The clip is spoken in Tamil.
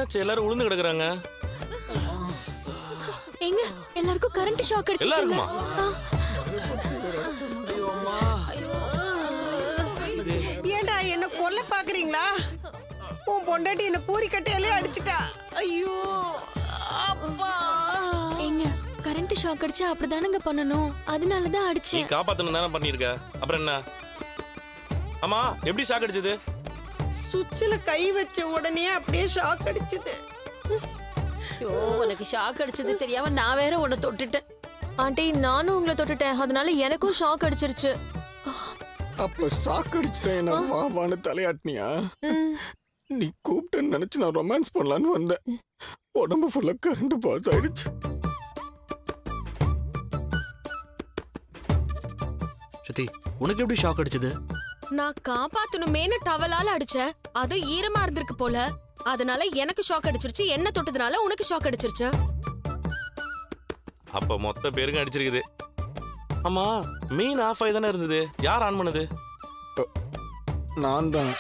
என்னாச்சு எல்லாரும் உளுந்து கிடக்குறாங்க? எங்க எல்லாருக்கும் கரண்ட் ஷாக் அடிச்சிருச்சுங்க. எல்லாருக்குமா? ஏண்டா என்ன கொல்ல பாக்குறீங்களா? உன் பொண்டாட்டி என்ன பூரி கட்டையாலே அடிச்சிட்டா. ஐயோ அப்பா. எங்க கரண்ட் ஷாக் அடிச்சா அப்படிதானங்க பண்ணணும். அதனால தான் நீ அடிச்சேன். காப்பாத்தணும் தானே பண்ணிருக்க. அப்புறம் என்ன? ஆமா, எப்படி ஷாக் அடிச்சது? சுவிட்ச்ல கை வச்ச உடனே அப்படியே ஷாக் அடிச்சது. ஐயோ, உனக்கு ஷாக் அடிச்சது தெரியாம நான் வேற உன்னை தொட்டுட்டேன். ஆண்டி நானும் உங்களை தொட்டுட்டேன். அதனால எனக்கும் ஷாக் அடிச்சிருச்சு. அப்ப சாக்கடிச்சுட்டேன் என்ன வாவான்னு தலையாட்டினியா? நீ கூப்பிட்டேன்னு நினைச்சு நான் ரொமான்ஸ் பண்ணலான்னு வந்தேன். உடம்பு ஃபுல்லா கரண்ட் பாஸ் ஆயிடுச்சு. சத்தி, உனக்கு எப்படி ஷாக் அடிச்சது? நான் காப்பாத்தணுமேனு டவலால அடிச்சேன். அது ஈரமா இருந்திருக்கு போல. அதனால எனக்கு ஷாக் அடிச்சிருச்சு. என்ன தொட்டதுனால உனக்கு ஷாக் அடிச்சிருச்சு. அப்ப மொத்த பேருக்கும் அடிச்சிருக்குது. ஆமா, மீன் ஆஃப் ஆகி தானே இருந்தது. யார் ஆன் பண்ணது? நான் தான்.